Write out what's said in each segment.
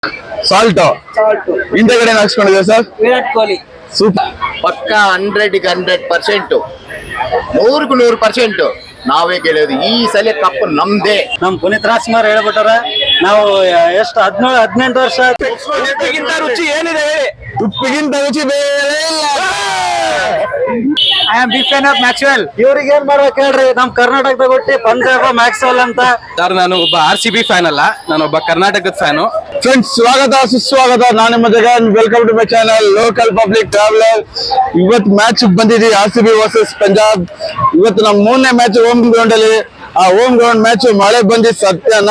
Salt ಹಿಂದೆಗಡೆ ಹಾಕ್ಸ್ಕೊಂಡಿದೆ sir. Virat Kohli super. ಪಕ್ಕ 100% 100% ನಾವೇ ಗೆಲ್ಲೋದು. ಈ ಸಲ ಕಪ್ ನಮ್ದೇ. ನಮ್ ಪುನೀತ್ ರಾಜ್ಕುಮಾರ್ ಹೇಳ್ಬಿಟ್ಟಾರ. ನಾವು ಎಷ್ಟು 17-18 ವರ್ಷ ಉಪ್ಪಿಗಿಂತ ರುಚಿ ಏನಿದೆ ಹೇಳಿ? ಉಪ್ಪಿಗಿಂತ ರುಚಿ ಬೇರೆ ಇಲ್ಲ. I am big fan of Maxwell. ಇವ್ರಿಗೆ ಏನ್ ಮಾಡ್ಬೇಕು ಹೇಳ್ರಿ? ನಮ್ ಕರ್ನಾಟಕದಾಗ ಹುಟ್ಟಿ ಪಂಜಾಬ್ ಮ್ಯಾಕ್ಸ್ವೆಲ್ ಅಂತ. ಸರ್, ನಾನು ಒಬ್ಬ RCB ಫ್ಯಾನ್ ಅಲ್ಲ, ನಾನೊಬ್ಬ ಕರ್ನಾಟಕದ ಫ್ಯಾನು. ಫ್ರೆಂಡ್ಸ್, ಸ್ವಾಗತ ಸುಸ್ವಾಗತ. ನಾನು ನಿಮ್ಮ Jagan. Welcome to my channel local public traveller. ಇವತ್ತು ಮ್ಯಾಚ್ ಬಂದಿದ್ದೀವಿ, RCB ವರ್ಸಸ್ ಪಂಜಾಬ್. ಇವತ್ತು ನಮ್ಮ 3ನೇ ಮ್ಯಾಚ್ ಹೋಮ್ ಗ್ರೌಂಡ್ ಅಲ್ಲಿ. ಆ ಹೋಮ್ ಗ್ರೌಂಡ್ ಮ್ಯಾಚ್ ಮಳೆ ಬಂದು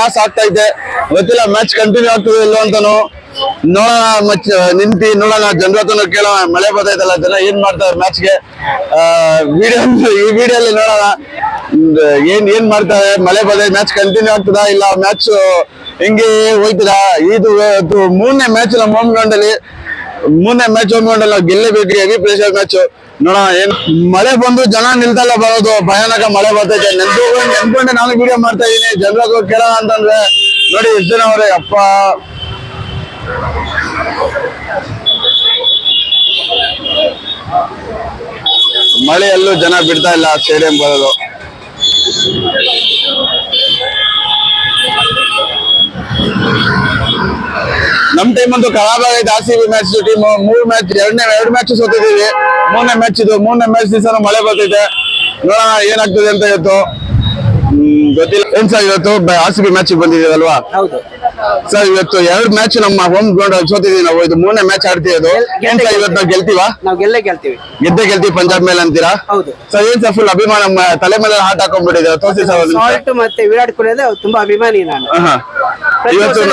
ನಾಶ ಆಗ್ತಾ ಇದೆ. ಗೊತ್ತಿಲ್ಲ ಮ್ಯಾಚ್ ಕಂಟಿನ್ಯೂ ಆಗ್ತದೆ ಇಲ್ಲೋ ಅಂತಾನು. ನೋಡೋಣ, ನಿಂತಿ ನೋಡೋಣ, ಜನರ ಹತ್ರ ಕೇಳೋಣ. ಮಳೆ ಬರ್ತೈತಲ್ಲ, ಜನ ಏನ್ ಮಾಡ್ತಾರೆ ಮ್ಯಾಚ್ಗೆ. ಈ ವಿಡಿಯೋಲಿ ನೋಡೋಣ ಏನ್ ಮಾಡ್ತಾರೆ. ಮಳೆ ಬರ್ತೈತೆ, ಮ್ಯಾಚ್ ಕಂಟಿನ್ಯೂ ಆಗ್ತದಾ ಇಲ್ಲ ಮ್ಯಾಚ್ ಹೆಂಗೆ ಹೋಯ್ತದ. ಇದು 3ನೇ ಮ್ಯಾಚ್ ನಮ್ಮ ಹೋಮ್ ಗ್ರೌಂಡ್ ಅಲ್ಲಿ. 3ನೇ ಮ್ಯಾಚ್ ಹೋಮ್ ಗ್ರೌಂಡ್ ಅಲ್ಲಿ ನಾವು ಗೆಲ್ಲೇಬೇಕು. Heavy pressure match. ನೋಡೋಣ ಏನ್ ಮಳೆ ಬಂದು ಜನ ನಿಲ್ತಲ್ಲ ಬರೋದು. ಭಯಾನಕ ಮಳೆ ಬರ್ತೈತೆ. ನೆನ್ಕೊಂಡೆ ನಾನು ವಿಡಿಯೋ ಮಾಡ್ತಾ ಇದೀನಿ. ಜನರ ಕೇಳೋಣ ಅಂತಂದ್ರೆ ನೋಡಿ ಎಷ್ಟು ಜನ ಅವ್ರೆ. ಅಪ್ಪ, ಮಳೆಯಲ್ಲೂ ಜನ ಬಿಡ್ತಾ ಇಲ್ಲ ಸ್ಟೇಡಿಯಂ ಬರೋದು. ನಮ್ ಟೈಮ್ ಅಂತೂ ಖರಾಬ್ ಆಗೈತೆ. RCB match team 3 match, 2 match ಸೋತಿದೀವಿ. 3ನೇ ಮ್ಯಾಚ್ ಇದು. 3ನೇ ಮ್ಯಾಚ್ ದಿವಸ ಮಳೆ ಬರ್ತೈತೆ. ನೋಡೋಣ ಏನಾಗ್ತದೆ ಅಂತ ಇವತ್ತು. ಗೊತ್ತಿಲ್ಲ ಏನ್ ಸರ್. ಇವತ್ತು RCB ಮ್ಯಾಚ್ ಬಂದಿದ್ದೀವಲ್ವಾ? ಹೌದು ಸರ್. ಇವತ್ತು 2 ಮ್ಯಾಚ್ ನಮ್ಮ ಹೋಮ್ ಗ್ರೌಂಡ್ ಅಲ್ಲಿ ಸೋತಿದೀವಿ ನಾವು. ಇದು 3ನೇ ಮ್ಯಾಚ್ ಆಡ್ತಿರೋದು. ಏನ್ ಸರ್ ಇವತ್ತು ನಾವು ಗೆಲ್ತೀವಾ? ನಾವು ಗೆಲ್ತೀವಿ. ಗೆಲ್ತೀವಿ ಪಂಜಾಬ್ ಮೇಲೆ ಅಂತೀರಾ? ಹೌದು ಸರ್. ಏನ್ ಸರ್ ಫುಲ್ ಅಭಿಮಾನ ತಲೆ ಮೇಲೆ ಹಾಟ್ ಹಾಕೊಂಡ್ಬಿಟ್ಟಿದೆ. ತೋರಿಸಿ ಸರ್. ಸಾಲ್ಟ್ ಮತ್ತೆ ವಿರಾಟ್ ಕೊಹ್ಲಿ ಅಂದ್ರೆ ತುಂಬಾ ಅಭಿಮಾನಿ ನಾನು.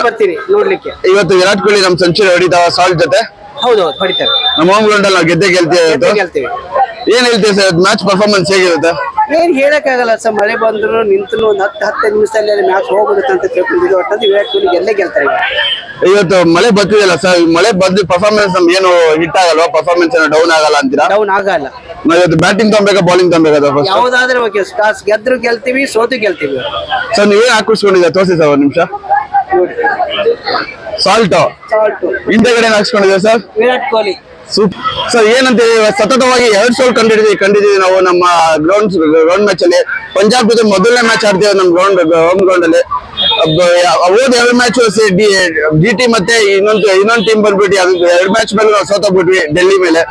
ಬರ್ತೀನಿ ನೋಡ್ಲಿಕ್ಕೆ. ಇವತ್ತು ವಿರಾಟ್ ಕೊಹ್ಲಿ ನಮ್ ಸೆಂಚುರಿ ಹೊಡಿತಾವ ಸಾಲ್ಟ್ ಜೊತೆ. ಹೌದು ಹೊಡಿತಾರೆ. ನಮ್ಮ ಹೋಮ್ ಗ್ರೌಂಡ್ ಅಲ್ಲಿ ನಾವು ಗೆಲ್ತೀವಿ. ಏನ್ ಹೇಳ್ತೀವಿ ಸರ್ ಮ್ಯಾಚ್ ಪರ್ಫಾರ್ಮೆನ್ಸ್ ಹೇಗಿರುತ್ತೆ? ಏನ್ ಹೇಳಕ್ಕಾಗಲ್ಲ ಸರ್. ಮಳೆ ಬಂದ್ರು ನಿಂತು ಒಂದು 10-15 ನಿಮಿಷದಲ್ಲಿ ಮ್ಯಾಚ್ ಹೋಗ್ಬಿಡುತ್ತೆ ಅಂತ ತಿಳ್ಕೊಂಡಿದ್ದು. ಒಟ್ಟಲ್ಲಿ ವಿರಾಟ್ ಕೊಹ್ಲಿ ಗೆಲ್ತಾರೆ. ಇವತ್ತು ಮಳೆ ಬರ್ತಿದೆಯಲ್ಲ ಸರ್. ಮಳೆ ಬಂದು ಪರ್ಫಾರ್ಮೆನ್ಸ್ ನಮ್ಗೆ ಏನು ಹಿಟ್ ಆಗಲ್ವಾ? ಪರ್ಫಾರ್ಮೆನ್ಸ್ ಏನು ಡೌನ್ ಆಗಲ್ಲ ಅಂತೀರಾ? ಡೌನ್ ಆಗಲ್ಲ. ನಾವು ಇವತ್ತು ಬ್ಯಾಟಿಂಗ್ ತಗೊಬೇಕಾ ಬೌಲಿಂಗ್ ತಗೊಬೇಕಾ? ಯಾವ್ದಾದ್ರೆ ಓಕೆ. ಟಾಸ್ ಗೆದ್ರು ಗೆಲ್ತೀವಿ, ಸೋತು ಗೆಲ್ತೀವಿ. ಸರ್ ನೀವೇನ್ ಹಾಕಿಸ್ಕೊಂಡಿದ್ದೀರಾ ತೋರಿಸಿ ಸರ್ ಒಂದ್ ನಿಮಿಷ. ಸಾಲ್ಟ್ ಹಿಂದೆಗಡೆ ಹಾಕ್ಸ್ಕೊಂಡಿದೆ sir. Virat Kohli super. Sir ಏನಂತ ಸತತವಾಗಿ 2 ಸೋಲ್ ಕಂಡಿದ್ದೀವಿ ನಾವು ನಮ್ಮ ಗ್ರೌಂಡ್ ಮ್ಯಾಚ್ ಅಲ್ಲಿ. ಪಂಜಾಬ್ ಜೊತೆ ಮೊದಲನೇ ಮ್ಯಾಚ್ ಆಡ್ತೀವಿ ನಮ್ಮ ಹೋಮ್ ಗ್ರೌಂಡ್ ಅಲ್ಲಿ. ಹೋದ 2 ಮ್ಯಾಚ್ GT ಮತ್ತೆ ಇನ್ನೊಂದು ಟೀಮ್ ಬಂದ್ಬಿಟ್ಟು ಅದು 2 ಮ್ಯಾಚ್ ಮೇಲೆ ನಾವು ಸೋತೋಗ್ಬಿಟ್ವಿ ಡೆಲ್ಲಿ ಮೇಲೆ.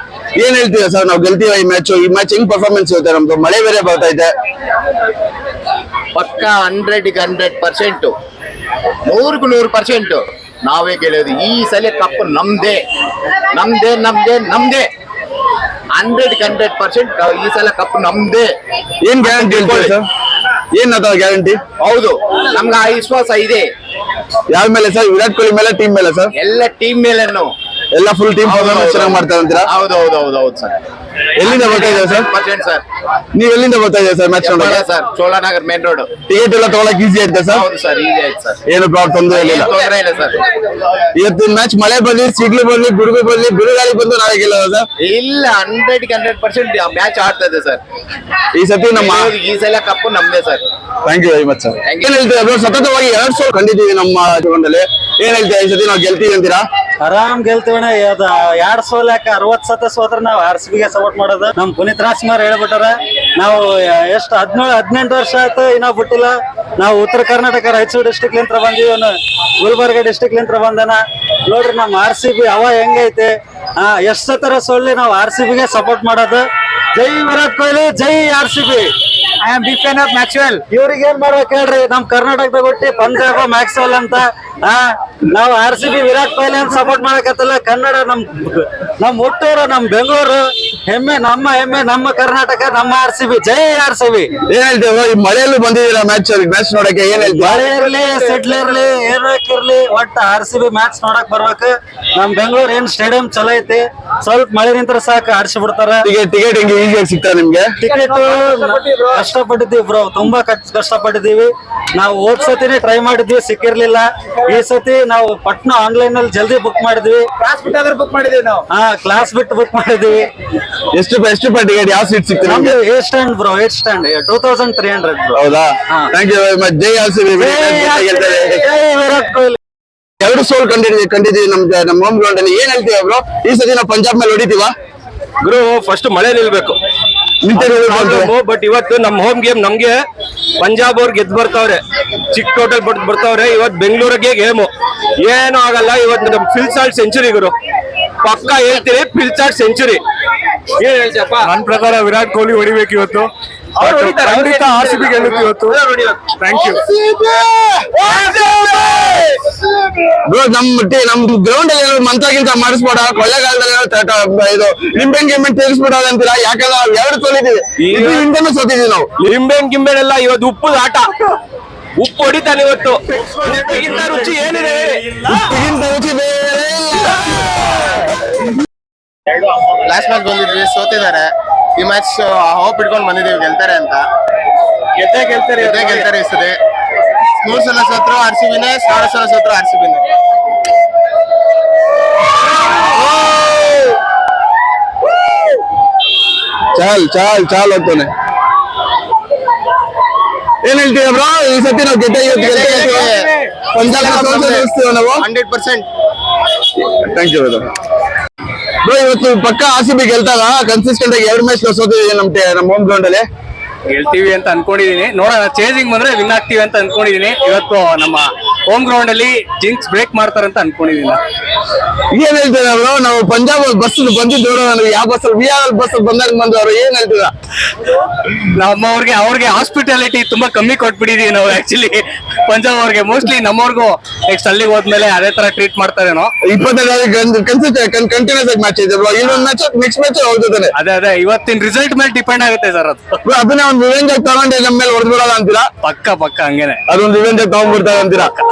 ಏನ್ ಹೇಳ್ತೀರಾ ಸರ್? ನಾವು ಗೆಲ್ತೀವ ಈ ಮ್ಯಾಚ್ ಹೆಂಗ್ ಪರ್ಫಾರ್ಮೆನ್ಸ್ ಇರುತ್ತೆ ನಮ್ದು? ಮಳೆ ಬೇರೆ ಬರ್ತಾ ಇದೆ. ಪಕ್ಕ 100% 100% ನಾವೇ ಗೆಲ್ಲೋದು. ಈ ಸಲ ಕಪ್ ನಮ್ದೇ. 100% ಈ ಸಲ ಕಪ್ ನಮ್ದೇ. ಏನ್ ಗ್ಯಾರಂಟಿ ಹೇಳ್ತೀವಿ ಸರ್? ಏನ್ ಅದ ಗ್ಯಾರಂಟಿ? ಹೌದು, ನಮ್ಗೆ ಆ ವಿಶ್ವಾಸ ಇದೆ. ಯಾರ ಮೇಲೆ ಸರ್? ವಿರಾಟ್ ಕೊಹ್ಲಿ ಮೇಲೆ, ಟೀಮ್ ಮೇಲೆ ಸರ್? ಎಲ್ಲ ಟೀಮ್ ಮೇಲೆನು. ಎಲ್ಲ ಫುಲ್ ಟೀಮ್ ಪರ್ಫಾರ್ಮೆನ್ಸ್ ಚೆನ್ನಾಗಿ ಮಾಡ್ತಾರೆ ಅಂತೀರಾ? ಹೌದು ಸರ್. ಎಲ್ಲಿಂದ ಬರ್ತಾ ಇದೆ ಸರ್? ಸರ್ ನೀವ್ ಎಲ್ಲಿಂದ ಬರ್ತಾ ಇದೆ ಸರ್ ಮ್ಯಾಚ್ ನೋಡೋಕೆ? Sir Cholanagar main road. Ticket ಎಲ್ಲ ತಗೊಳಕ್ ಈಸಿ ಆಯ್ತಾ ಸರ್? ಹೌದು ಸರ್, ಈಸಿ ಆಯ್ತು ಸರ್. ಏನು ಪ್ರಾಬ್ಲಮ್ ತೊಂದರೆ ಇಲ್ಲ ಸರ್. ಇವತ್ತು ಮ್ಯಾಚ್ ಮಳೆ ಬರ್ಲಿ, ಸಿಡ್ಲು ಬರ್ಲಿ, ಗುಡುಗು ಬರ್ಲಿ, ಬಿರುಗಾಳಿ ಬಂದು ನಾಳೆ ಗೆಲ್ಲೋದ ಸರ್? ಇಲ್ಲ, 100% ಮ್ಯಾಚ್ ಆಡ್ತದೆ ಸರ್. ಈ ಸತಿ ನಮ್ಮ ಈ ಸಲ ಕಪ್ ನಮ್ದೇ sir. Thank you very much sir. ಏನ್ ಹೇಳ್ತೀವಿ? ಸತತವಾಗಿ 2 ಸೋಲ್ ಕಂಡಿದ್ದೀವಿ ನಮ್ಮ ಗ್ರೌಂಡಲ್ಲಿ. ಏನ್ ಹೇಳ್ತೀವಿ ಈ ಸತಿ ನಾವು ಗೆಲ್ತೀವಿ ಅಂತೀರಾ? ಆರಾಮ್ ಗೆಲ್ತೀವಣ್ಣ. 2 ಸೋಲ್ ಯಾಕೆ 60 ಸತ ಸೋತ್ರ ನಾವು RCB ಗೆ ಸಪೋರ್ಟ್ ಮಾಡೋದು. ನಮ್ ಪುನೀತ್ ರಾಜ್ಕುಮಾರ್ ಹೇಳ್ಬಿಟ್ಟಾರ. ನಾವು ಎಷ್ಟು 17-18 ವರ್ಷ ಆಯ್ತು ಇನ್ನೂ ಬಿಟ್ಟಿಲ್ಲ. ನಾವು ಉತ್ತರ ಕರ್ನಾಟಕ ರಾಯಚೂರು ಡಿಸ್ಟ್ರಿಕ್ಟ್ ಲಿಂತ್ರ ಬಂದೀವಿ. ಗುಲ್ಬರ್ಗ ಡಿಸ್ಟ್ರಿಕ್ಟ್ ಲಿಂತ್ರ ಬಂದನ. ನೋಡ್ರಿ ನಮ್ಮ RCB ಹೆಂಗೈತೆ. ಎಷ್ಟ್ ಸತರ ಸೋಲ್ಲಿ ನಾವು RCB ಗೆ ಸಪೋರ್ಟ್ ಮಾಡೋದು. ಜೈ ವಿರಾಟ್ ಕೊಹ್ಲಿ, ಜೈ RCB. I am big fan of Maxwell. ಇವ್ರಿಗೆ ಏನ್ ಮಾಡ್ಬೇಕು ಹೇಳ್ರಿ? ನಮ್ ಕರ್ನಾಟಕದಾಗ ಹುಟ್ಟಿ ಪಂಜಾಬ್ ಮ್ಯಾಕ್ಸ್ವೆಲ್ ಅಂತ. ನಾವು RCB ವಿರಾಟ್ ಕೊಹ್ಲಿ ಅಂತ ಸಪೋರ್ಟ್ ಮಾಡಕತ್ತಲ್ಲ. ಕನ್ನಡ ನಮ್ ಹುಟ್ಟೂರು, ನಮ್ ಬೆಂಗಳೂರು ಹೆಮ್ಮೆ, ನಮ್ಮ ಕರ್ನಾಟಕ, ನಮ್ಮ RCB. ಜೈ RCB. ಏನ್ ಹೇಳ್ತೇವೆ? ಈ ಮಳೆಯಲ್ಲೂ ಬಂದಿದ್ದೀರಾ ಮ್ಯಾಚ್ ನೋಡಕ್ಕೆ? ಏನ್ ಹೇಳ್ತೀವಿ? ಮಳೆ ಇರ್ಲಿ, ಸಿಡ್ಲ್ ಇರ್ಲಿ, ಏನಾಕಿರ್ಲಿ, ಒಟ್ಟು RCB ಮ್ಯಾಚ್ ನೋಡಕ್ ಬರ್ಬೇಕು. ನಮ್ ಬೆಂಗಳೂರು ಏನ್ ಸ್ಟೇಡಿಯಂ ಚಲೋ ಐತಿ. ಸ್ವಲ್ಪ ಮಳೆ ನಿಂತ್ರ ಸಾಕು ಆಡ್ಸಿ ಬಿಡ್ತಾರ. ಟಿಕೆಟ್ ಹೆಂಗೆ ಈಸಿಯಾಗಿ ಸಿಗ್ತಾ ನಿಮ್ಗೆ? ಟಿಕೆಟ್ ಕಷ್ಟಪಟ್ಟಿದ್ದೀವಿ ಬ್ರೋ, ತುಂಬಾ ಕಷ್ಟಪಟ್ಟಿದ್ದೀವಿ ನಾವು. ಹೋದ್ ಸತಿನೇ ಟ್ರೈ ಮಾಡಿದ್ವಿ, ಸಿಕ್ಕಿರ್ಲಿಲ್ಲ. ಈ ಸತಿ ನಾವು ಪಟ್ನ ಆನ್ಲೈನ್ ಅಲ್ಲಿ ಜಲ್ದಿ ಬುಕ್ ಮಾಡಿದ್ವಿ. ಕ್ಲಾಸ್ ಬಿಟ್ಟು ಬುಕ್ ಮಾಡಿದ್ವಿ ನಾವು. ಕ್ಲಾಸ್ ಬಿಟ್ಟು ಬುಕ್ ಮಾಡಿದ್ವಿ. ಎಷ್ಟು ಟಿಕೆಟ್? ಯಾವ ಸೀಟ್ ಸಿಗ್ತದೆ? ನಮ್ದು 8 ಸ್ಟ್ಯಾಂಡ್ ಬ್ರೋ, 8 ಸ್ಟ್ಯಾಂಡ್ 2300 ಬ್ರೋ. ಹೌದಾ? Thank you very much. ಜೈ RCB. ಜೈ ವಿರಾಟ್ ಕೊಹ್ಲಿ. ಎರಡು ಸೋಲ್ ಕಂಡಿದ್ದೀವಿ ನಮ್ಮ ಹೋಮ್ ಗ್ರೌಂಡ್ ಅಲ್ಲಿ. ಏನ್ ಹೇಳ್ತೀವಿ ಬ್ರೋ, ಈ ಸತಿ ನಾವು ಪಂಜಾಬ್ ಮೇಲೆ ಹೊಡಿತೀವ? ಗುರು ಫಸ್ಟ್ ಮಳೆ ನಿಲ್ಬೇಕು ಬಟ್ ಇವತ್ತು ನಮ್ಮ ಹೋಮ್ ಗೇಮ್ ನಮ್ಗೆ ಪಂಜಾಬ್ ಅವ್ರು ಗೆದ್ದು ಬರ್ತಾವ್ರೆ, ಚಿಕ್ಕ ಟೋಟಲ್ ಬರ್ತಾವ್ರೆ. ಇವತ್ತು ಬೆಂಗಳೂರಿಗೆ ಗೇಮು ಏನು ಆಗಲ್ಲ. ಇವತ್ತು ನಮ್ ಫಿಲ್ಸಾಲ್ಟ್ ಸೆಂಚುರಿ ಗುರು, ಪಕ್ಕ ಹೇಳ್ತೀವಿ ಫಿಲ್ಸಾಲ್ಟ್ ಸೆಂಚುರಿ. ಏನ್ ಹೇಳ್ತೀಯಪ್ಪ? ನನ್ನ ಪ್ರಕಾರ ವಿರಾಟ್ ಕೊಹ್ಲಿ ಹೊಡಿಬೇಕು ಇವತ್ತು. ಖಂಡಿತ RCB ಗೆಲ್ಲುತ್ತೆ ಇವತ್ತು. Thank you bro. ನಮ್ ಗ್ರೌಂಡ್ ಅಲ್ಲಿ ಮಂತ್ರಗಿಂತ ಮಾಡಿಸ್ಬೋಡ, ಕೊಳ್ಳೆಗಾಲದಲ್ಲಿ ಇದು ನಿಂಬೆನ್ ಗಿಂಬೆನ್ ತಿರ್ಸ್ಬಿಡೋದ ಅಂತೀರಾ? ಯಾಕಂದ್ರೆ ನಾವು ಎರಡು ಸೋಲಿದ್ದೀವಿ, ಇದು ಹಿಂದೆನೂ ಸೋತಿದೀವಿ ನಾವು. ಲಿಂಬೆನ್ ಗಿಂಬೆನ್ ಎಲ್ಲ ಇವತ್ತು ಉಪ್ಪು ಆಟ, ಉಪ್ಪು ಹೊಡಿತಾನೆ ಇವತ್ತು. ಉಪ್ಪಿಗಿಂತ ರುಚಿ ಏನಿದೆ? ಉಪ್ಪಿಗಿಂತ ರುಚಿ ಬೇರೆ ಇಲ್ಲ. ಲಾಸ್ಟ್ ಮ್ಯಾಚ್ ಬಂದಿದ್ವಿ, ಸೋತಿದ್ದಾರೆ. ಈ ಮ್ಯಾಚ್ ಹೋಪ್ ಇಟ್ಕೊಂಡು ಬಂದಿದ್ದೀವಿ ಗೆಲ್ತಾರೆ ಅಂತ. ಗೆದ್ದೇ ಗೆಲ್ತಾರೆ ಈ ಸತಿ. 3 ಸಲ ಸೋತ್ರು RCBನೇ, 4 ಸಲ ಸೋತ್ರು RCBನೇ. ಚಾಲ್ ಹೋಗ್ತಾನೆ. ಏನ್ ಹೇಳ್ತೀವಿ ಬ್ರೋ, ಈ ಸತಿ ನಾವು ಪಂಜಾಬ್ ಸೋಲಿಸ್ತೀವ ನಾವು 100%. Thank you bro. ಇವತ್ತು ಪಕ್ಕ RCB ಗೆಲ್ತಾಗ ಕನ್ಸಿಸ್ಟೆಂಟ್ ಆಗಿ 2 ಮ್ಯಾಚ್ ಸೋತಿದ್ದೀವಿ ನಮ್ಮ ಹೋಮ್ ಗ್ರೌಂಡ್ ಅಲ್ಲಿ. ಗೆಲ್ತೀವಿ ಅಂತ ಅನ್ಕೊಂಡಿದೀನಿ. ನೋಡೋಣ, ಚೇಂಜಿಂಗ್ ಬಂದ್ರೆ ವಿನ್ ಆಗ್ತೀವಿ ಅಂತ ಅನ್ಕೊಂಡಿದೀನಿ. ಇವತ್ತು ನಮ್ಮ ಹೋಮ್ ಗ್ರೌಂಡ್ ಅಲ್ಲಿ ಜಿಂಕ್ಸ್ ಬ್ರೇಕ್ ಮಾಡ್ತಾರಂತ ಅನ್ಕೊಂಡಿದೀನಿ. ಏನ್ ಹೇಳ್ತೀರಾ ಬ್ರೋ? ನಾವು ಪಂಜಾಬ್ ಬಸ್ ಬಂದಿದ್ದು ನೋಡೋಣ, ಯಾವ ಬಸ್ VR ಬಸ್ ಬಂದಾಗ ಬಂದವರು. ಏನ್ ಹೇಳ್ತೀರಾ? ಅವ್ರಿಗೆ ಹಾಸ್ಪಿಟಾಲಿಟಿ ತುಂಬಾ ಕಮ್ಮಿ ಕೊಟ್ಬಿಟ್ಟಿದೀವಿ ನಾವು ಆಕ್ಚುಲಿ ಪಂಜಾಬ್ ಅವ್ರಿಗೆ. ಮೋಸ್ಟ್ಲಿ ನಮ್ಮವ್ರಿಗೂ ನೆಕ್ಸ್ಟ್ ಅಲ್ಲಿಗೆ ಹೋದ್ಮೇಲೆ ಅದೇ ತರ ಟ್ರೀಟ್ ಮಾಡ್ತಾರೇನೋ. 25 ಕಂಟಿನ್ಯೂಸ್ ಆಗಿ ಮ್ಯಾಚ್ ಇದೆ ಬ್ರೋ. ಇನ್ನೊಂದು ಮ್ಯಾಚ್ ನೆಕ್ಸ್ಟ್ ಮ್ಯಾಚ್ ಹೋಗ್ತಾನೆ. ಅದೇ ಇವತ್ತಿನ ರಿಸಲ್ಟ್ ಮೇಲೆ ಡಿಪೆಂಡ್ ಆಗುತ್ತೆ ಸರ್ ಅದು. ಅದನ್ನ ಒಂದು ರಿವೆಂಜ್ ಆಗಿ ತಗೊಂಡೆ ನಮ್ಮ ಮೇಲೆ ಹೊಡೆದ್ಬಿಡೋಲ್ಲ ಅಂತೀರಾ? ಪಕ್ಕ ಹಂಗೇನೆ ಅದೊಂದು ರಿವೆಂಜ್ ಆಗಿ ತಗೊಂಡ್ಬಿಡ್ತಾರೆ ಅಂತೀರಾ?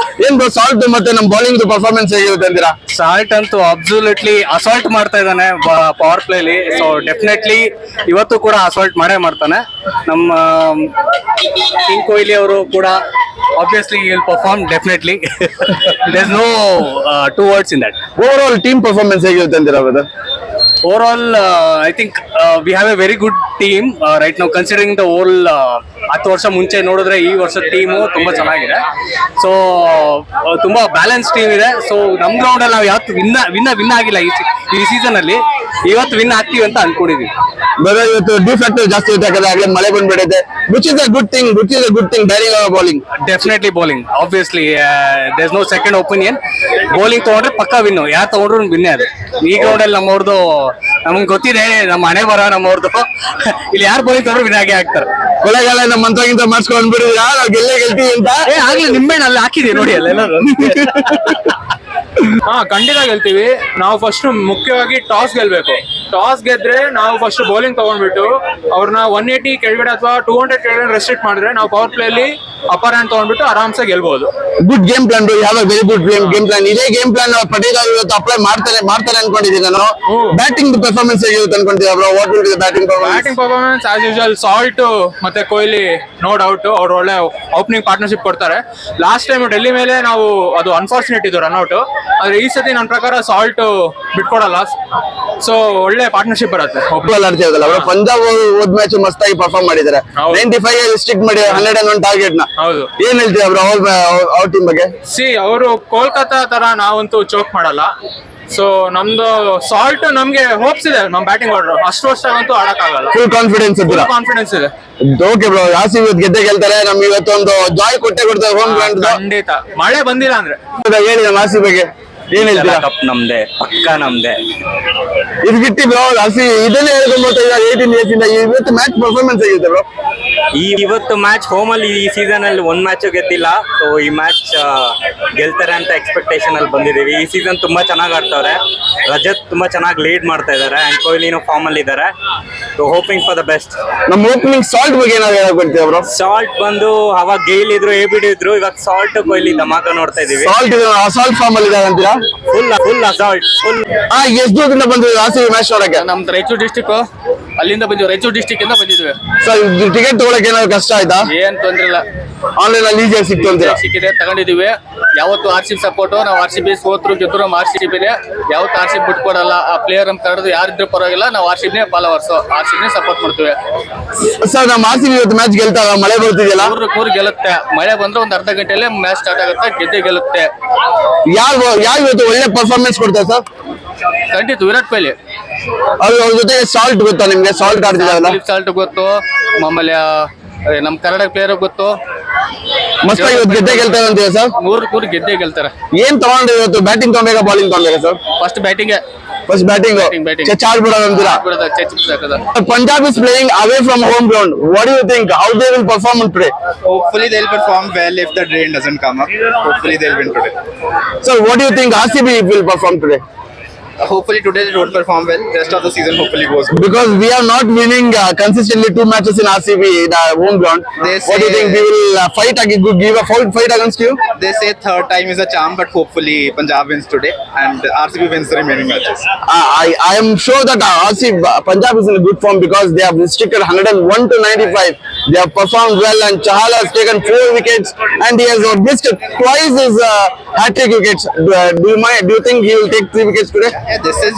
ಏನ್ ಬ್ರೋ, ಸಾಲ್ಟ್ ಮತ್ತೆ ನಮ್ಮ ಬೌಲಿಂಗ್ ಪರ್ಫಾರ್ಮೆನ್ಸ್ ಹೇಗಿರುತ್ತೆ ಅಂತೀರಾ? ಸಾಲ್ಟ್ ಅಂತೂ ಅಬ್ಸಲ್ಯೂಟ್ಲಿ ಅಸಾಲ್ಟ್ ಮಾಡ್ತಾ ಇದ್ದಾನೆ ಪವರ್ ಪ್ಲೇಲಿ. ಸೊ ಡೆಫಿನೆಟ್ಲಿ ಇವತ್ತು ಕೂಡ ಅಸಾಲ್ಟ್ ಮಾಡೇ ಮಾಡ್ತಾನೆ. ನಮ್ಮ ಕಿಂಗ್ ಕೊಹ್ಲಿ ಅವರು ಕೂಡ obviously he will perform definitely. There's no two words in that. Over team performance ಹೇಗಿರುತ್ತೆ ಅಂತೀರಾ brother? Overall, I think we have a very good team right now, considering the whole 10 ವರ್ಷ ಮುಂಚೆ ನೋಡಿದ್ರೆ ಈ ವರ್ಷ ಟೀಮು ತುಂಬಾ ಚೆನ್ನಾಗಿದೆ. ಸೊ ತುಂಬಾ ಬ್ಯಾಲೆನ್ಸ್ ಟೀಮ್ ಇದೆ. ಸೊ ನಮ್ ಗ್ರೌಂಡ್ ಅಲ್ಲಿ ನಾವು ಯಾವತ್ತು ವಿನ್ ಆಗಿಲ್ಲ ಈ ಸೀಸನ್ ಅಲ್ಲಿ. ಇವತ್ತು ವಿನ್ ಆಗ್ತೀವಿ ಅಂತ ಅನ್ಕೊಂಡಿದೀವಿ. ಬ್ರದರ್, ಇವತ್ತು ಡಿಫ್ಯಾಕ್ಟರ್ ಜಾಸ್ತಿ ಇರುತ್ತೆ, ಯಾಕಂದ್ರೆ ಆಗ್ಲೇ ಮಳೆ ಬಂದ್ಬಿಡುತ್ತೆ. Which is a good thing batting or bowling? Definitely bowling. Obviously there is no second opinion. Bowling ತಗೊಂಡ್ರೆ ಪಕ್ಕ ವಿನ್, ಯಾರು ತಗೊಂಡ್ರು ವಿನ್ನೇ ಅದು. ಈ ಗ್ರೌಂಡ್ ಅಲ್ಲಿ ನಮ್ಮವ್ರದ್ದು ನಮ್ಗೆ ಗೊತ್ತಿದೆ, ನಮ್ಮ ಹಣೆ ಬರ ನಮ್ಮವ್ರದ್ದು. ಇಲ್ಲಿ ಯಾರು ಬೌಲಿಂಗ್ ತಗೊಂಡ್ರು ವಿನ್ ಆಗೇ ಆಗ್ತಾರೆ. ಕೊಲೆಗಾಲ ನಮ್ಮ ಮಂತ್ರಗಿಂತ ಮಾಡಿಸ್ಕೊಂಡ್ ಬಿಡಿದ್ರಾ ನಾವು ಗೆಲ್ತೀವಿ ಅಂತ? ಆಗ್ಲಿ ನಿಂಬೆಹಣ್ಣು ಅಲ್ಲಿ ಹಾಕಿದೀವಿ ನೋಡಿ ಅಲ್ಲ ಏನಾದ್ರು. ಖಂಡಿತ ಗೆಲ್ತೀವಿ. ನಾವು ಫಸ್ಟ್ ಮುಖ್ಯವಾಗಿ ಟಾಸ್ ಗೆಲ್ಬೇಕು. ಟಾಸ್ ಗೆದ್ರೆ ನಾವು ಫಸ್ಟ್ ಬೌಲಿಂಗ್ ತಗೊಂಡ್ಬಿಟ್ಟು ಅವ್ರನ್ನ 180 ಕೆಳಗಡೆ ಅಥವಾ 200 ಕೆಳಗಡೆ ರೆಸ್ಟ್ರಿಕ್ಟ್ ಮಾಡಿದ್ರೆ ನಾವು ಪವರ್ ಪ್ಲೇ ಅಲ್ಲಿ ಅಪ್ಪರ್ ಹ್ಯಾಂಡ್ ತಗೊಂಡ್ಬಿಟ್ಟು ಆರಾಮ್ಸೆ ಗೆಲ್ಬಹುದು. Good game plan bro. ಯಾವ ವೆರಿ ಗುಡ್ ಗೇಮ್ ಪ್ಲಾನ್. ಇದೇ ಗೇಮ್ ಪ್ಲಾನ್ ಪಟೇಲ್ ಇವತ್ತು ಅಪ್ಲೈ ಮಾಡ್ತಾರೆ ಅನ್ಕೊಂಡಿದ್ದೀನಿ ನಾನು. ಬ್ಯಾಟಿಂಗ್ ಪರ್ಫಾರ್ಮೆನ್ಸ್ ಹೇಗಿರುತ್ತೆ ಅನ್ಕೊಂಡಿದ್ದೀರಾ bro? What will be the batting performance as usual Salt ಮತ್ತೆ ಕೊಹ್ಲಿ ನೋ ಡೌಟ್ ಅವ್ರು ಒಳ್ಳೆ ಓಪನಿಂಗ್ ಪಾರ್ಟ್ನರ್ಶಿಪ್ ಕೊಡ್ತಾರೆ. ಲಾಸ್ಟ್ ಟೈಮ್ ಡೆಲ್ಲಿ ಮೇಲೆ ನಾವು ಅದು ಅನ್ಫಾರ್ಚುನೇಟ್ ಇದು ರನ್ಔಟ್. ಆದ್ರೆ ಈ ಸತಿ ನನ್ನ ಪ್ರಕಾರ ಸಾಲ್ಟ್ ಬಿಟ್ಕೊಡಲ್ಲ. ಸೊ ಒಳ್ಳೆ ಪಾರ್ಟ್ನರ್ಶಿಪ್ ಬರುತ್ತೆ. ಆಡ್ತೀವಲ್ಲ ಅವರು ಪಂಜಾಬ್ ಹೋದ್ ಮ್ಯಾಚ್ ಮಸ್ತ್ ಆಗಿ ಪರ್ಫಾರ್ಮ್ ಮಾಡಿದ್ದಾರೆ. 95 ರಿಸ್ಟ್ರಿಕ್ಟ್ ಮಾಡಿ 101 ಟಾರ್ಗೆಟ್ ನ. ಹೌದು. ಏನ್ ಹೇಳ್ತೀರಾ ಬ್ರೋ ಅವ್ರ ಟೀಮ್ ಬಗ್ಗೆ? ಅವರು ಕೋಲ್ಕತ್ತಾ ತರ ನಾವಂತೂ ಚೋಕ್ ಮಾಡಲ್ಲ. ಸೊ ನಮ್ದು ಸಾಲ್ಟ್ ನಮ್ಗೆ ಹೋಪ್ಸ್ ಇದೆ. ನಮ್ ಬ್ಯಾಟಿಂಗ್ ಆರ್ಡರ್ ಅಷ್ಟು ವರ್ಷ ಆಡಕ್ಕಾಗಲ್ಲ. ಫುಲ್ ಕಾನ್ಫಿಡೆನ್ಸ್ ಇದೆ. ಓಕೆ ಬ್ರೋ, RCB ಗೆದ್ದೆ ಗೆಲ್ತಾರೆ. ನಮ್ಗೆ ಇವತ್ತೊಂದು ಜಾಯ್ ಕೊಡ್ತಾರೆ ಹೋಮ್ ಗ್ರೌಂಡ್. ಖಂಡಿತ ಮಳೆ ಬಂದಿಲ್ಲ ಅಂದ್ರೆ ಹೇಳಿ ನಮ್ಮ RCB ಬಗ್ಗೆ ಏನ್ ಹೇಳ್ತೀರಾ? ಕಪ್ ನಮ್ದೆ, ಪಕ್ಕ ನಮ್ದೆ. ಇದು ಬಿಟ್ಟು ಬ್ರೋ RCB ಇದನ್ನೇ ಹೇಳ್ಕೊಂಡ್ಬಿಟ್ಟು 18 ಇಯರ್ಸ್ ಇಂದ ಇವತ್ತು ಮ್ಯಾಚ್ ಪರ್ಫಾರ್ಮೆನ್ಸ್ ಹೇಗಿದೆ ಬ್ರೋ? ಇವತ್ತು ಮ್ಯಾಚ್ ಹೋಮ್ ಅಲ್ಲಿ ಈ ಸೀಸನ್ ಅಲ್ಲಿ ಒಂದ್ ಮ್ಯಾಚ್ ಗೆದ್ದಿಲ್ಲ. ಸೊ ಈ ಮ್ಯಾಚ್ ಗೆಲ್ತಾರೆ ಅಂತ ಎಕ್ಸ್ಪೆಕ್ಟೇಷನ್ ಅಲ್ಲಿ ಬಂದಿದೀವಿ. ಈ ಸೀಸನ್ ತುಂಬಾ ಚೆನ್ನಾಗಿ ಆಡ್ತವ್ರೆ. ರಜತ್ ತುಂಬಾ ಚೆನ್ನಾಗಿ ಲೀಡ್ ಮಾಡ್ತಾ ಇದಾರೆ ಅಂಡ್ ಕೊಹ್ಲಿನೂ ಫಾರ್ಮ್ ಅಲ್ಲಿ ಇದಾರೆ. So hoping for the best. ನಮ್ಮ ಓಪನಿಂಗ್ ಸಾಲ್ಟ್ ಬಗ್ಗೆ ನಾವು ಹೇಳಕ್ ಬರ್ತೀವಿ ಬ್ರೋ. ಸಾಲ್ಟ್ ಬಂದು ಅವಾಗ ಗೈಲ್ ಇದ್ರು, ABD ಇದ್ರು. ಇವಾಗ ಸಾಲ್ಟ್ ಕೊಹ್ಲಿ ಧಮಾಕ ನೋಡ್ತಾ ಇದೀವಿ. ಸಾಲ್ಟ್ ಫಾರ್ಮ್ ಅಲ್ಲಿ ಇದ್ದಾರೆ ಅಂತೀರಾ? Full assault. ಎಷ್ಟು ದೂರದಿಂದ ಬಂದಿದ್ದೀವಿ RCB ಮ್ಯಾಚ್ ನೋಡಕ್ಕೆ? ನಮ್ದು ರಾಯಚೂರು ಡಿಸ್ಟಿಕ್ ಅಲ್ಲಿಂದ ಬಂದಿವಿ, ರಾಯಚೂರು ಡಿಸ್ಟಿಕ್ ಇಂದ ಬಂದಿದ್ವಿ. ಸರ್ ಟಿಕೆಟ್ ತಗೊಳಕ್ ಏನಾದ್ರು ಕಷ್ಟ ಆಯ್ತಾ? ಏನ್ ತೊಂದ್ರೆ ಇಲ್ಲ, ಆನ್ಲೈನ್ ಅಲ್ಲಿ ಈಸಿಯಾಗಿ ಸಿಕ್ತು ಅಂತೀರಾ? ಸಿಕ್ಕಿದೆ, ತಗೊಂಡಿದೀವಿ. ಯಾವತ್ತು RCB ಸಪೋರ್ಟ್, ನಾವು RCB ಸೋತ್ರು ಗೆದ್ರು ನಮ್ಮ RCB ಯಾವತ್ತು RCB ಬಿಟ್ಕೊಡಲ್ಲ. ಆ ಪ್ಲೇಯರ್ ನಮ್ ಕರೆದು ಯಾರಿದ್ರು ಪರವಾಗಿಲ್ಲ, ನಾವು RCB ಫಾಲೋವರ್ಸ್, RCB ಸಪೋರ್ಟ್ ಮಾಡ್ತೀವಿ. ಸರ್ ನಮ್ಮ RCB ಇವತ್ತು ಮ್ಯಾಚ್ ಗೆಲ್ತಾಗ, ಮಳೆ ಬರ್ತಿದೆಯಲ್ಲ? ಮೂರು ಗೆಲ್ಲುತ್ತೆ. ಮಳೆ ಬಂದ್ರೆ ಒಂದ್ ಅರ್ಧ ಗಂಟೆಯಲ್ಲೇ ಮ್ಯಾಚ್ ಸ್ಟಾರ್ಟ್ ಆಗುತ್ತೆ, ಗೆಲ್ಲುತ್ತೆ. ಯಾರು ಇವತ್ತು ಒಳ್ಳೆ ಪರ್ಫಾರ್ಮೆನ್ಸ್ ಕೊಡ್ತಾರೆ ಸರ್? ಖಂಡಿತ ವಿರಾಟ್ ಕೊಹ್ಲಿ. ಅವ್ರ ಜೊತೆ ಸಾಲ್ಟ್ ಗೊತ್ತಾ ನಿಮ್ಗೆ? ಸಾಲ್ಟ್ ಆಡ್ತಿದಾರಲ್ಲ, ಸಾಲ್ಟ್ ಗೊತ್ತು, ಆಮೇಲೆ ನಮ್ ಕನ್ನಡ ಪ್ಲೇಯರ್ ಗೊತ್ತು. ಮಸ್ತ್ ಇವತ್ತು ಗೆದ್ದೆ ಗೆಲ್ತಾರೆ ಅಂತೀರಾ ಸರ್? ಮೂರು ಗೆದ್ದೆ ಗೆಲ್ತಾರೆ. ಏನ್ ತಗೊಂಡ್ರಿ ಇವತ್ತು? ಬ್ಯಾಟಿಂಗ್ ತಗೊಂಬೇಕಾ ಬಾಲಿಂಗ್ ತಗೊಂಡ್ಬೇಕಾ ಸರ್? ಫಸ್ಟ್ ಬ್ಯಾಟಿಂಗ್ ಚೆಚ್ ಆಡ್ಬಿಡೋದು ಅಂತೀರಾ? Punjab is playing away from home ground. What do you think? How they will perform on today? Hopefully they'll perform well if the rain doesn't come up. Hopefully they'll win today. Sir, what do you think RCB will perform today? Hopefully today they don't perform well. Rest of the season hopefully goes good. Because we are not winning consistently 2 matches in RCB in our home ground. What do you think? We will give a fight against you? They say third time is a charm, but hopefully Punjab wins today and RCB wins the remaining matches. I am sure that Punjab is in a good form because they have restricted 101 to 95. They have performed well and Chahal has taken 4 wickets and he has missed twice his hat-trick wickets. Do you think he will take 3 wickets today? Yeah, this is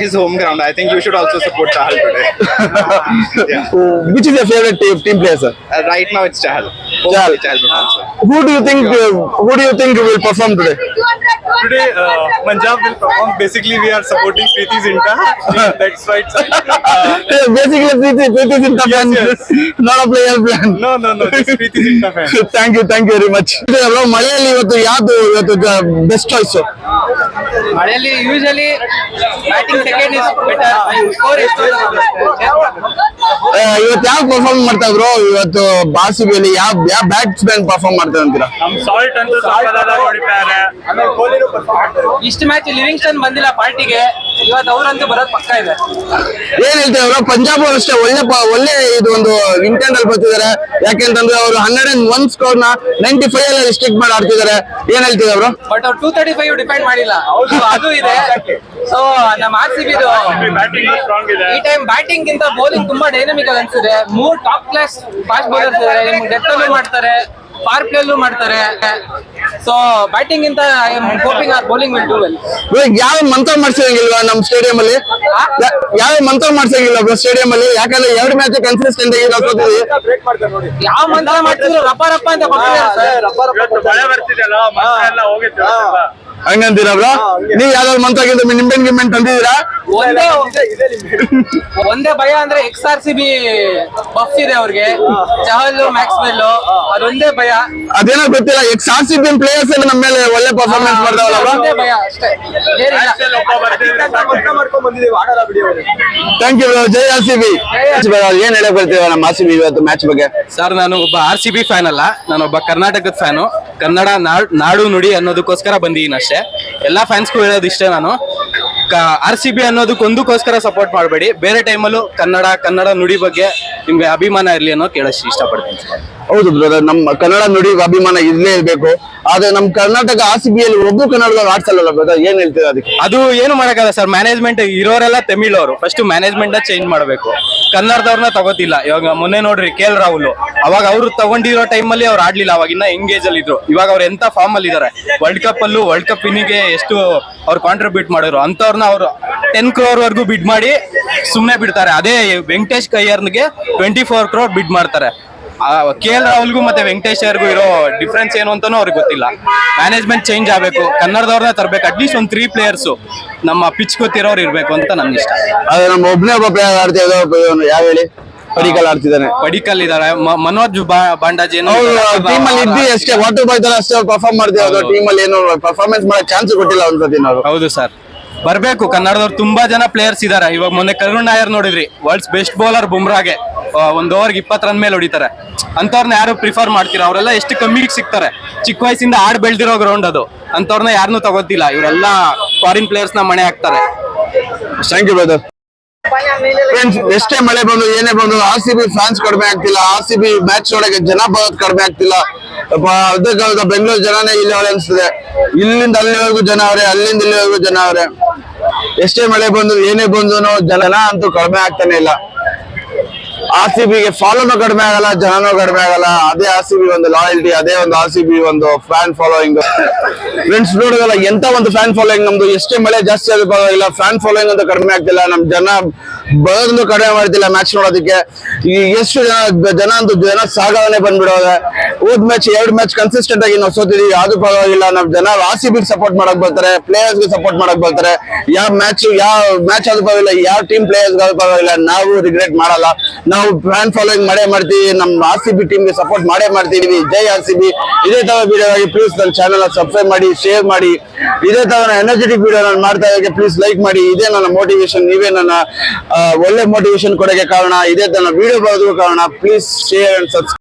his home ground. I think you should also support Chahal today. Yeah. Which is your favorite team player, sir? Right now it's Chahal. Hopefully Chahal performs well. Who do you think will perform today? Today, Punjab will perform. Basically, we are supporting Preeti Zinta. That's right. Basically, Preeti Zinta fan, not a player plan. No. This Preeti Zinta fan. Thank you very much. ಮಳೆಯಲ್ಲಿ ಇವತ್ತು best choice? ಮಳೆಯಲ್ಲಿ usually batting second is better. Score ಎಷ್ಟು ಇವತ್ತು ಯಾರು perform ಮಾಡ್ತಾ ಇದ್ರು? ಇವತ್ತು RCB ಅಲ್ಲಿ ಯಾವ ಬ್ಯಾಟ್ಸ್ಮನ್ ಪರ್ಫಾರ್ಮ್ ಮಾಡ್ತಾರೆ ಅಂತೀರಾ? ಸಾಲ್ಟ್ ಅಂತೂ ಹೊಡಿತಾರೆ. ಇಷ್ಟು ಮ್ಯಾಚ್ ಲಿವಿಂಗ್ಸ್ಟನ್ ಬಂದಿಲ್ಲ ಪಾರ್ಟಿಗೆ, ಇವತ್ತು ಅವರಂತೂ ಬರೋದು ಪಕ್ಕ ಇದೆ. ಏನ್ ಹೇಳ್ತೇವೆ ಅವರು? ಪಂಜಾಬ್ ಅವರು ಅಷ್ಟೇ ಒಳ್ಳೆ ಇದು ಒಂದು ಇಂಟೆಂಟ್ ಅಲ್ಲಿ ಬರ್ತಿದ್ದಾರೆ. ಯಾಕೆಂತಂದ್ರೆ ಅವರು 101 ಸ್ಕೋರ್ ನ 95 ಅಲ್ಲಿ ರಿಸ್ಟ್ರಿಕ್ಟ್ ಮಾಡಿ ಆಡ್ತಿದ್ದಾರೆ. ಏನ್ ಹೇಳ್ತೀವಿ ಅವರು? ಬಟ್ ಅವ್ರು 235 ಡಿಪೆಂಡ್ ಮಾಡಿಲ್ಲ, ಅದು ಇದೆ. ಸೊ ನಮ್ಮ RCB ಈ ಟೈಮ್ ಬ್ಯಾಟಿಂಗ್ ಗಿಂತ ಬೌಲಿಂಗ್ ತುಂಬಾ ಡೈನಮಿಕ್ ಆಗಿ ಅನ್ಸಿದೆ. 3 ಟಾಪ್ ಕ್ಲಾಸ್ ಫಾಸ್ಟ್ ಬೌಲರ್ಸ್ ಇದ್ದಾರೆ, ನಿಮ್ಗೆ ಡೆತ್ ಅಲ್ಲೂ ಮಾಡ್ತಾರೆ, ಪವರ್ ಪ್ಲೇ ಅಲ್ಲೂ ಮಾಡ್ತಾರೆ. ಸೊ ಬ್ಯಾಟಿಂಗ್ ಗಿಂತ I am hoping our bowling will do well. ಯಾವ ಮಂತ್ರ ಮಾಡ್ಸಂಗಿಲ್ವಾ ನಮ್ಮ ಸ್ಟೇಡಿಯಂ ಅಲ್ಲಿ? ಯಾವ ಮಂತ್ರ ಮಾಡ್ಸಂಗಿಲ್ಲ ಸ್ಟೇಡಿಯಂ ಅಲ್ಲಿ? ಯಾಕಂದ್ರೆ 2 ಮ್ಯಾಚ್ ಕನ್ಸಿಸ್ಟೆಂಟ್ ಆಗಿ ಯಾವ ಮಂತ್ರ ಮಾಡ್ತಿದ್ರು? ರಪ್ಪ ರಪ್ಪ ಅಂತ ಮಳೆ ಬರ್ತಿದೆಯಲ್ಲ, ಎಲ್ಲ ಹೋಗಿತ್ತು. ಹಂಗಂತೀರಾ ಬ್ರೋ? ನೀವ್ ಯಾವ್ದಾದ್ರು ಮಂತ್ರಕ್ಕಿಂತ ನಿಂಬೆನ್ ತಂದಿದ್ದೀರಾ? ಒಂದೇ ಭಯ ಅಂದ್ರೆ XRCB ಬಫ್ ಇದೆ ಅವ್ರಿಗೆ, ಚಹಲ್ ಮ್ಯಾಕ್ಸ್ವೆಲ್, ಅದೊಂದೇ ಭಯ. ಅದೇನೋ ಗೊತ್ತಿಲ್ಲ, RCB ಪ್ಲೇಯರ್ಸ್ ನಮ್ಮ ಮೇಲೆ ಒಳ್ಳೆ ಪರ್ಫಾರ್ಮೆನ್ಸ್ ಮಾಡ್ತಾವಲ್ಲ ಬ್ರೋ? ಒಂದೇ ಭಯ ಅಷ್ಟೇ, ಥ್ಯಾಂಕ್ ಯು ಬ್ರೋ. ಜೈ RCB. ಏನ್ ಹೇಳಕ್ ಬರ್ತೀವ ನಮ್ಮ RCB ಇವತ್ತು ಮ್ಯಾಚ್ ಬಗ್ಗೆ? ಸರ್, ನಾನು ಒಬ್ಬ RCB ಫ್ಯಾನ್ ಅಲ್ಲ, ನಾನೊಬ್ಬ ಕರ್ನಾಟಕದ ಫ್ಯಾನು. ಕನ್ನಡ ನಾಡು ನುಡಿ ಅನ್ನೋದಕ್ಕೋಸ್ಕರ ಬಂದಿದ್ದೀನಿ ಅಷ್ಟೇ. ಎಲ್ಲಾ ಫ್ಯಾನ್ಸ್ಗೂ ಹೇಳೋದು ಇಷ್ಟೇ, ನಾನು RCB ಅನ್ನೋದಕ್ಕೊಂದಕ್ಕೋಸ್ಕರ ಸಪೋರ್ಟ್ ಮಾಡಬೇಡಿ. ಬೇರೆ ಟೈಮಲ್ಲೂ ಕನ್ನಡ ನುಡಿ ಬಗ್ಗೆ ನಿಮ್ಗೆ ಅಭಿಮಾನ ಇರ್ಲಿ ಅನ್ನೋ ಕೇಳೋಷ್ಟು ಇಷ್ಟಪಡ್ತೀನಿ. ಹೌದು ಬ್ರದರ್, ನಮ್ಮ ಕನ್ನಡ ನುಡಿ ಅಭಿಮಾನ ಇರ್ಲೇ ಇರ್ಬೇಕು. ಆದ್ರೆ ನಮ್ ಕರ್ನಾಟಕ RCB ಅಲ್ಲಿ ಒಬ್ಬರು ಕನ್ನಡದವ್ರು ಆಡ್ಸಲ್ಲ ಬ್ರದರ್. ಏನ್ ಹೇಳ್ತೀರಾ ಅದಕ್ಕೆ? ಅದು ಏನು ಮಾಡಕ್ಕಾಗಲ್ಲ ಸರ್, ಮ್ಯಾನೇಜ್ಮೆಂಟ್ ಇರೋರೆಲ್ಲ ತಮಿಳ್ ಅವರು. ಫಸ್ಟ್ ಮ್ಯಾನೇಜ್ಮೆಂಟ್ ಚೇಂಜ್ ಮಾಡಬೇಕು, ಕನ್ನಡದವ್ರನ್ನ ತಗೋತಿಲ್ಲ. ಇವಾಗ ಮೊನ್ನೆ ನೋಡ್ರಿ KL ರಾಹುಲ್, ಅವಾಗ ಅವ್ರು ತಗೊಂಡಿರೋ ಟೈಮಲ್ಲಿ ಅವ್ರು ಆಡ್ಲಿಲ್ಲ, ಅವಾಗ ಇನ್ನ ಎಂಗೇಜ್ ಅಲ್ಲಿ ಇದ್ರು. ಇವಾಗ ಅವ್ರು ಎಂತ ಫಾರ್ಮ್ ಅಲ್ಲಿ ಇದಾರೆ. ವರ್ಲ್ಡ್ ಕಪ್ ವಿನಿಗೆ ಎಷ್ಟು ಅವ್ರು ಕಾಂಟ್ರಿಬ್ಯೂಟ್ ಮಾಡಿದ್ರು ಅಂತವ್ರನ್ನ ಅವ್ರು 10 crore ವರ್ಗೂ ಬಿಡ್ ಮಾಡಿ ಸುಮ್ನೆ ಬಿಡ್ತಾರೆ. ಅದೇ ವೆಂಕಟೇಶ್ ಕಯ್ಯರ್ಗೆ 24 crore ಬಿಡ್ ಮಾಡ್ತಾರೆ. KL ರಾಹುಲ್ಗೂ ಮತ್ತೆ ವೆಂಕಟೇಶ್ ಅಯ್ಯರ್ಗೂ ಇರೋ ಡಿಫ್ರೆನ್ಸ್ ಏನು ಅಂತಾನೂ ಅವ್ರಿಗೆ ಗೊತ್ತಿಲ್ಲ. ಮ್ಯಾನೇಜ್ಮೆಂಟ್ ಚೇಂಜ್ ಆಗಬೇಕು, ಕನ್ನಡದವ್ರನ್ನ ತರಬೇಕು. ಅಟ್ಲೀಸ್ಟ್ ಒಂದು 3 players ನಮ್ಮ ಪಿಚ್ ಗೊತ್ತಿರೋರು ಇರ್ಬೇಕು ಅಂತ ನನ್ ಇಷ್ಟ. ಅದೇ ನಮ್ಮ ಒಬ್ಬ ಪ್ಲೇಯರ್ ಆಡ್ತಿದ್ರು, ಯಾವ ಹೇಳಿ? ಪಡಿಕಲ್ ಆಡ್ತಿದ್ದಾನೆ. ಪಡಿಕಲ್ ಇದಾರೆ, ಮನೋಜ್ ಬಾಂಡಾಜಿ ಟೀಮ್ ಅಲ್ಲಿ ಇದ್ದಿ ಅಷ್ಟೇ, ವಾಟರ್ ಬಾಯ್ ತರ ಅಷ್ಟೇ ಪರ್ಫಾರ್ಮ್ ಮಾಡ್ತಿರೋದು. ಟೀಮ್ ಅಲ್ಲಿ ಏನು ಪರ್ಫಾರ್ಮೆನ್ಸ್ ಮಾಡೋ ಚಾನ್ಸ್ ಕೊಟ್ಟಿಲ್ಲ ಒಂದ್ಸತಿ ನಾವು. ಹೌದು ಸರ್, ಬರ್ಬೇಕು. ಕನ್ನಡದವ್ರು ತುಂಬಾ ಜನ ಪ್ಲೇಯರ್ಸ್ ಇದಾರೆ. ಇವಾಗ ಮೊನ್ನೆ ಕರುಣ್ ನಾಯರ್ ನೋಡಿದ್ರಿ, ವರ್ಲ್ಡ್ಸ್ ಬೆಸ್ಟ್ ಬೌಲರ್ ಬುಮ್ರಾಗೆ 1 ಓವರ್ಗೆ 20 ರನ್ ಮೇಲೆ ಹೊಡಿತಾರೆ. ಅಂತವ್ರನ್ನ ಯಾರು ಪ್ರಿಫರ್ ಮಾಡ್ತೀರಾ? ಅವರೆಲ್ಲ ಎಷ್ಟು ಕಮ್ಮಿ ಸಿಗ್ತಾರೆ. ಚಿಕ್ಕ ವಯಸ್ಸಿಂದ ಆಡ್ ಬೆಳ್ದಿರೋ ಗ್ರೌಂಡ್ ಅದು. ಅಂತವ್ರನ್ನ ಯಾರನ್ನೂ ತಗೋತಿಲ್ಲ. ಇವರೆಲ್ಲ ಫಾರಿನ್ ಪ್ಲೇಯರ್ಸ್ ನ ಮಣೆ ಹಾಕ್ತಾರೆ. Thank you brother. ಫ್ರೆಂಡ್ಸ್, ಎಷ್ಟೇ ಮಳೆ ಬಂದು ಏನೇ ಬಂದು RCB ಫ್ಯಾನ್ಸ್ ಕಡಿಮೆ ಆಗ್ತಿಲ್ಲ. RCB ಮ್ಯಾಚ್ ನೋಡಕ್ಕೆ ಜನ ಬರೋದು ಕಡಿಮೆ ಆಗ್ತಿಲ್ಲ. ಅದಕ್ಕೆ ಬೆಂಗಳೂರು ಜನನೇ ಇಲ್ಲಿ ಅವರೇ ಅನ್ಸ್ತದೆ. ಇಲ್ಲಿಂದ ಅಲ್ಲಿವರೆಗೂ ಜನ ಅವ್ರೆ, ಅಲ್ಲಿಂದ ಇಲ್ಲಿವರೆಗೂ ಜನ ಅವ್ರೆ. ಎಷ್ಟೇ ಮಳೆ ಬಂದು ಏನೇ ಬಂದು ಜನ ಅಂತೂ ಕಡಿಮೆ ಆಗ್ತಾನೆ ಇಲ್ಲ. RCB ಗೆ ಫಾಲೋನು ಕಡಿಮೆ ಆಗಲ್ಲ, ಜನನೂ ಕಡಿಮೆ ಆಗಲ್ಲ. ಅದೇ RCB ಒಂದು ಲಾಯಲ್ಟಿ, ಅದೇ ಒಂದು RCB ಒಂದು ಫ್ಯಾನ್ ಫಾಲೋಯಿಂಗ್. ಫ್ರೆಂಡ್ಸ್ ನೋಡೋದಲ್ಲ, ಎಂತ ಒಂದು ಫ್ಯಾನ್ ಫಾಲೋಯಿಂಗ್ ನಮ್ದು. ಎಷ್ಟೇ ಮಳೆ ಜಾಸ್ತಿ ಆದ್ರೂ ಪರವಾಗಿಲ್ಲ, ಫ್ಯಾನ್ ಫಾಲೋಯಿಂಗ್ ಅಂತ ಕಡಿಮೆ ಆಗ್ತಿಲ್ಲ. ನಮ್ ಜನ ಬರೋದನ್ನು ಕಡಿಮೆ ಮಾಡ್ತಿಲ್ಲ ಮ್ಯಾಚ್ ನೋಡೋದಕ್ಕೆ. ಈ ಎಷ್ಟು ಜನ ಸಾಗಣೆ ಬಂದ್ಬಿಡೋದೆ. ಹೋದ್ ಮ್ಯಾಚ್ 2 ಮ್ಯಾಚ್ ಕನ್ಸಿಸ್ಟೆಂಟ್ ಆಗಿ ನಾವು ಸೋತಿದೀವಿ, ಅದು ಪರವಾಗಿಲ್ಲ. ನಮ್ ಜನ RCB ಸಪೋರ್ಟ್ ಮಾಡಕ್ ಬರ್ತಾರೆ, ಪ್ಲೇಯರ್ಸ್ ಗೆ ಸಪೋರ್ಟ್ ಮಾಡಕ್ ಬರ್ತಾರೆ. ಯಾವ ಮ್ಯಾಚ್ ಆದ್ರೂ ಪರವಾಗಿಲ್ಲ, ಯಾವ ಟೀಮ್ ಪ್ಲೇಯರ್ಸ್ ಆದ್ರೂ ಪರವಾಗಿಲ್ಲ, ನಾವು ರಿಗ್ರೆಟ್ ಮಾಡಲ್ಲ. ನಾವು ಫ್ಯಾನ್ ಫಾಲೋಯಿಂಗ್ ಮಾಡೇ ಮಾಡ್ತೀವಿ, ನಮ್ RCB ಟೀಮ್ ಗೆ ಸಪೋರ್ಟ್ ಮಾಡೇ ಮಾಡ್ತೀವಿ. ಜೈ RCB. ಇದೇ ತರ ವಿಡಿಯೋ ಆಗಿ ಪ್ಲೀಸ್ ನನ್ನ ಚಾನೆಲ್ ಸಬ್ಸ್ಕ್ರೈಬ್ ಮಾಡಿ, ಶೇರ್ ಮಾಡಿ. ಇದೇ ತರ ಎನರ್ಜೆಟಿಕ್ ವಿಡಿಯೋ ನಾನು ಮಾಡ್ತಾ ಇದ್ದಕ್ಕೆ ಪ್ಲೀಸ್ ಲೈಕ್ ಮಾಡಿ. ಇದೇ ನನ್ನ ಮೋಟಿವೇಶನ್, ನೀವೇ ನನ್ನ ಒಳ್ಳೆ ಮೋಟಿವೇಶನ್ ಕೊಡೋಕೆ ಕಾರಣ, ಇದೇ ತರ ವಿಡಿಯೋ ಬರೋದಕ್ಕೂ ಕಾರಣ. Please share and subscribe.